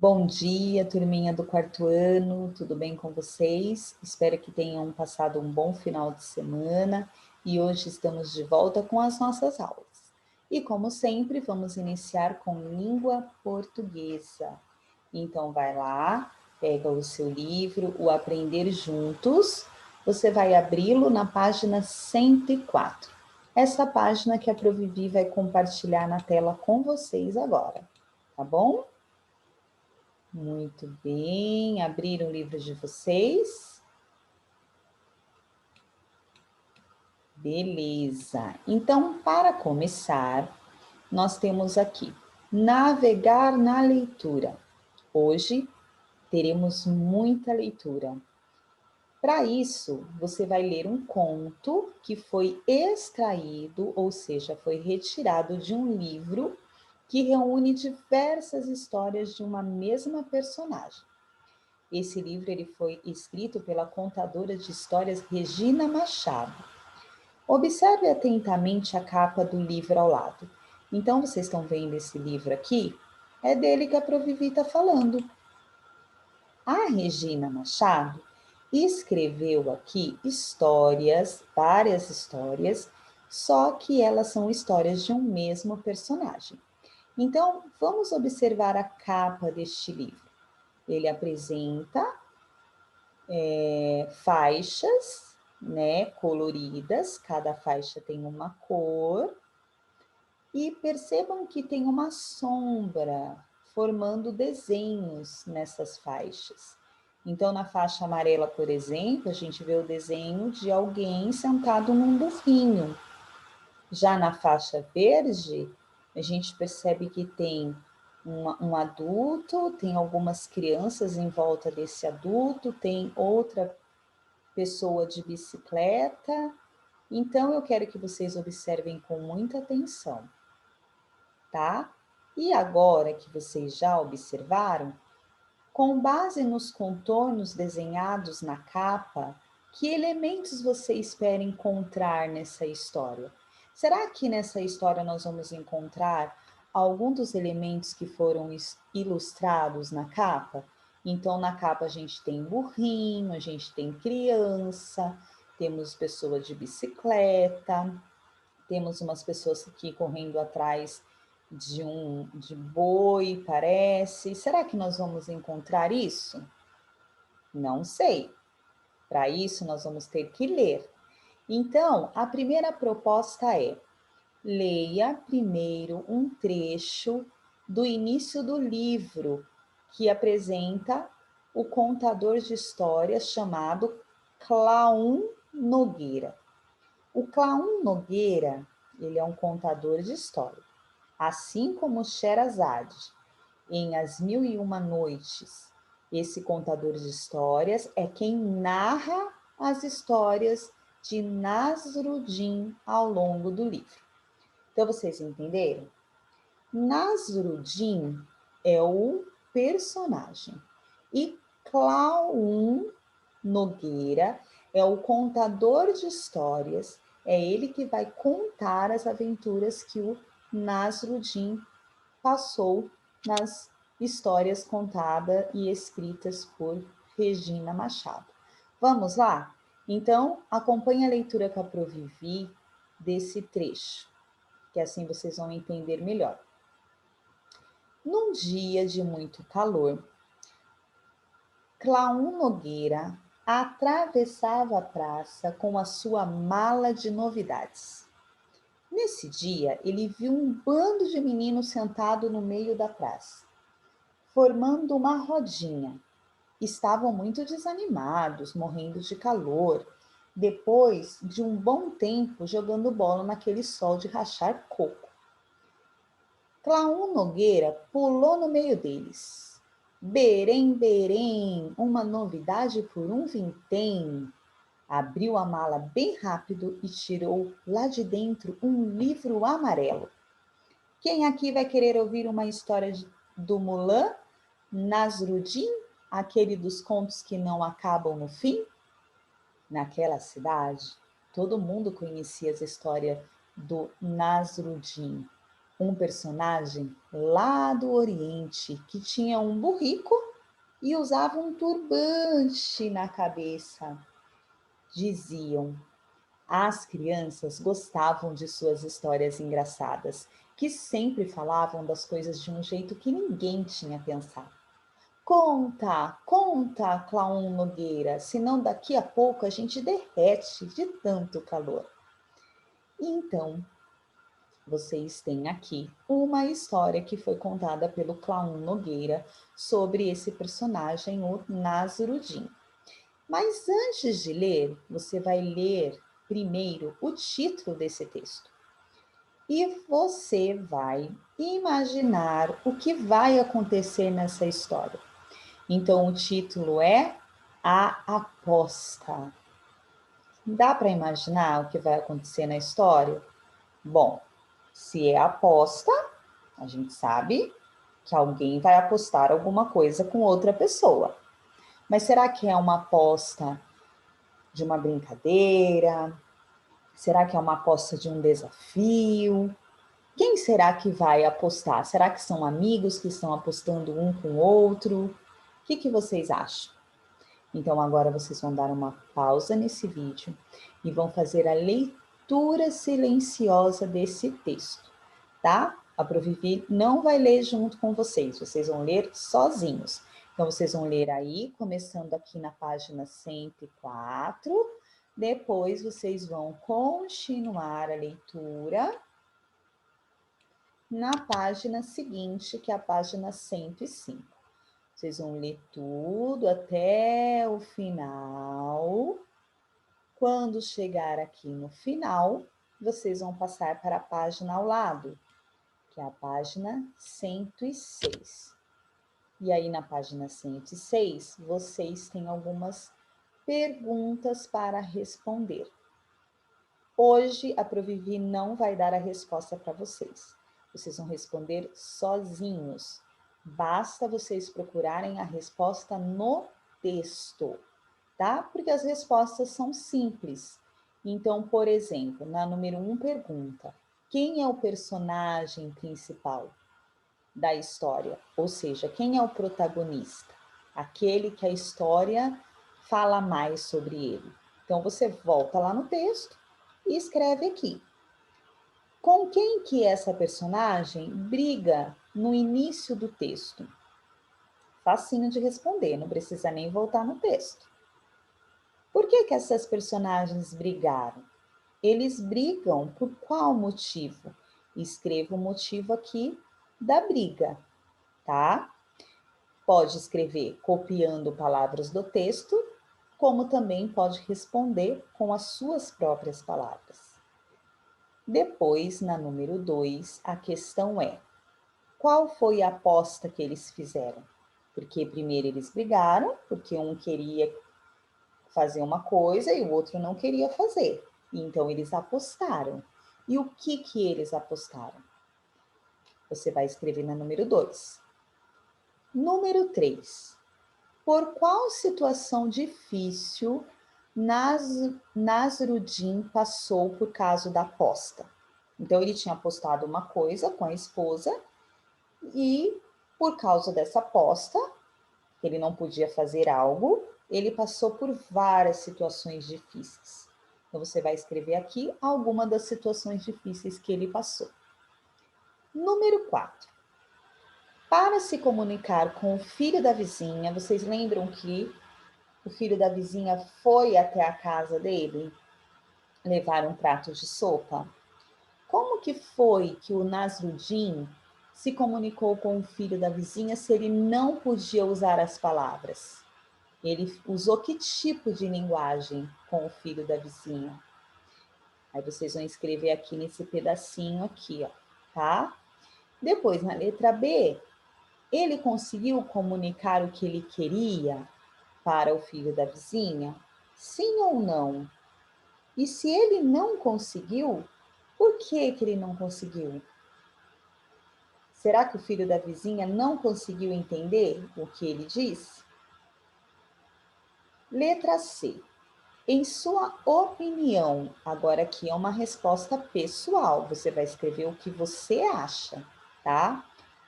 Bom dia, turminha do quarto ano, tudo bem com vocês? Espero que tenham passado um bom final de semana e hoje estamos de volta com as nossas aulas. E como sempre, vamos iniciar com língua portuguesa. Então vai lá, pega o seu livro, o Aprender Juntos, você vai abri-lo na página 104. Essa página que a Provivi vai compartilhar na tela com vocês agora, tá bom? Muito bem, abriram o livro de vocês? Beleza. Então, para começar, nós temos aqui navegar na leitura. Hoje teremos muita leitura. Para isso, você vai ler um conto que foi extraído, ou seja, foi retirado de um livro que reúne diversas histórias de uma mesma personagem. Esse livro ele foi escrito pela contadora de histórias Regina Machado. Observe atentamente a capa do livro ao lado. Então, vocês estão vendo esse livro aqui? É dele que a Provivi está falando. A Regina Machado escreveu aqui histórias, várias histórias, só que elas são histórias de um mesmo personagem. Então, vamos observar a capa deste livro. Ele apresenta faixas, né, coloridas, cada faixa tem uma cor, e percebam que tem uma sombra formando desenhos nessas faixas. Então, na faixa amarela, por exemplo, a gente vê o desenho de alguém sentado num burrinho. Já na faixa verde, a gente percebe que tem um adulto, tem algumas crianças em volta desse adulto, tem outra pessoa de bicicleta. Então, eu quero que vocês observem com muita atenção, tá? E agora que vocês já observaram, com base nos contornos desenhados na capa, que elementos você espera encontrar nessa história? Será que nessa história nós vamos encontrar algum dos elementos que foram ilustrados na capa? Então, na capa a gente tem burrinho, a gente tem criança, temos pessoa de bicicleta, temos umas pessoas aqui correndo atrás de boi, parece. Será que nós vamos encontrar isso? Não sei. Para isso, nós vamos ter que ler. Então, a primeira proposta é: leia primeiro um trecho do início do livro, que apresenta o contador de histórias chamado Clown Nogueira. O Clown Nogueira, ele é um contador de história, assim como Sherazade em As Mil e Uma Noites. Esse contador de histórias é quem narra as histórias de Nasruddin ao longo do livro. Então, vocês entenderam? Nasruddin é o personagem e Clown Nogueira é o contador de histórias, é ele que vai contar as aventuras que o Nasruddin passou nas histórias contadas e escritas por Regina Machado. Vamos lá? Então, acompanhe a leitura que eu provivi desse trecho, que assim vocês vão entender melhor. Num dia de muito calor, Clown Nogueira atravessava a praça com a sua mala de novidades. Nesse dia, ele viu um bando de meninos sentado no meio da praça, formando uma rodinha. Estavam muito desanimados, morrendo de calor, depois de um bom tempo jogando bola naquele sol de rachar coco. Clown Nogueira pulou no meio deles. Berém, berém, uma novidade por um vintém. Abriu a mala bem rápido e tirou lá de dentro um livro amarelo. Quem aqui vai querer ouvir uma história do Mulan, Nasruddin, aquele dos contos que não acabam no fim? Naquela cidade, todo mundo conhecia as histórias do Nasruddin. um personagem lá do Oriente que tinha um burrico e usava um turbante na cabeça. Diziam, as crianças gostavam de suas histórias engraçadas, que sempre falavam das coisas de um jeito que ninguém tinha pensado. Conta, conta, Clown Nogueira, senão daqui a pouco a gente derrete de tanto calor. Então, vocês têm aqui uma história que foi contada pelo Clown Nogueira sobre esse personagem, o Nasrudin. Mas antes de ler, você vai ler primeiro o título desse texto. E você vai imaginar o que vai acontecer nessa história. Então, o título é A Aposta. Dá para imaginar o que vai acontecer na história? Bom, se é aposta, a gente sabe que alguém vai apostar alguma coisa com outra pessoa. Mas será que é uma aposta de uma brincadeira? Será que é uma aposta de um desafio? Quem será que vai apostar? Será que são amigos que estão apostando um com o outro? O que vocês acham? Então agora vocês vão dar uma pausa nesse vídeo e vão fazer a leitura silenciosa desse texto, tá? A Provivi não vai ler junto com vocês, vocês vão ler sozinhos. Então vocês vão ler aí, começando aqui na página 104, depois vocês vão continuar a leitura na página seguinte, que é a página 105. Vocês vão ler tudo até o final. Quando chegar aqui no final, vocês vão passar para a página ao lado, que é a página 106. E aí, na página 106, vocês têm algumas perguntas para responder. Hoje, a Provivi não vai dar a resposta para vocês. Vocês vão responder sozinhos. Basta vocês procurarem a resposta no texto, tá? Porque as respostas são simples. Então, por exemplo, na número 1 pergunta: quem é o personagem principal da história? Ou seja, quem é o protagonista? Aquele que a história fala mais sobre ele. Então, você volta lá no texto e escreve aqui. Com quem que essa personagem briga no início do texto? Facinho de responder, não precisa nem voltar no texto. Por que essas personagens brigaram? Eles brigam por qual motivo? Escreva o motivo aqui da briga, tá? Pode escrever copiando palavras do texto, como também pode responder com as suas próprias palavras. Depois, na número 2, a questão é: qual foi a aposta que eles fizeram? Porque primeiro eles brigaram, porque um queria fazer uma coisa e o outro não queria fazer. Então eles apostaram. E o que eles apostaram? Você vai escrever na número 2. Número 3. Por qual situação difícil Nasrudin passou por causa da aposta? Então ele tinha apostado uma coisa com a esposa e por causa dessa aposta, ele não podia fazer algo, ele passou por várias situações difíceis. Então, você vai escrever aqui alguma das situações difíceis que ele passou. Número 4. Para se comunicar com o filho da vizinha, vocês lembram que o filho da vizinha foi até a casa dele levar um prato de sopa? Como que foi que o Nasrudin se comunicou com o filho da vizinha se ele não podia usar as palavras? Ele usou que tipo de linguagem com o filho da vizinha? Aí vocês vão escrever aqui nesse pedacinho aqui, ó, tá? Depois, na letra B, ele conseguiu comunicar o que ele queria para o filho da vizinha? Sim ou não? E se ele não conseguiu, por que ele não conseguiu? Será que o filho da vizinha não conseguiu entender o que ele disse? Letra C. Em sua opinião, agora aqui é uma resposta pessoal, você vai escrever o que você acha, tá?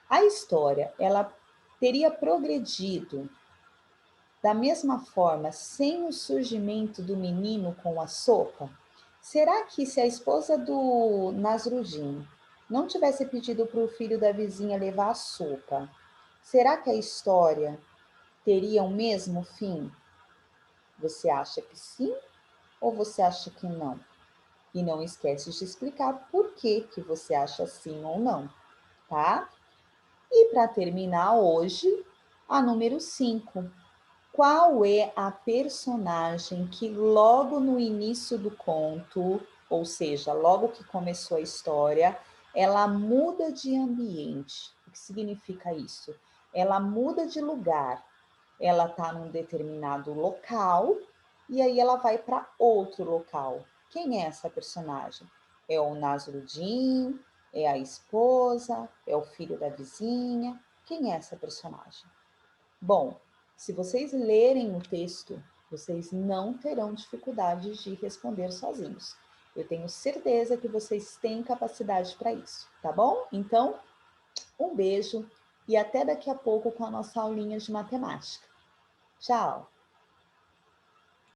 A história, ela teria progredido da mesma forma sem o surgimento do menino com a sopa? Será que se a esposa do Nasrudin não tivesse pedido para o filho da vizinha levar a sopa, será que a história teria o mesmo fim? Você acha que sim ou você acha que não? E não esquece de explicar por que que você acha sim ou não, tá? E para terminar hoje, a número 5. Qual é a personagem que logo no início do conto, ou seja, logo que começou a história, ela muda de ambiente? O que significa isso? Ela muda de lugar. Ela está num determinado local e aí ela vai para outro local. Quem é essa personagem? É o Nasruddin? É a esposa? É o filho da vizinha? Quem é essa personagem? Bom, se vocês lerem o texto, vocês não terão dificuldades de responder sozinhos. Eu tenho certeza que vocês têm capacidade para isso, tá bom? Então, um beijo e até daqui a pouco com a nossa aulinha de matemática. Tchau!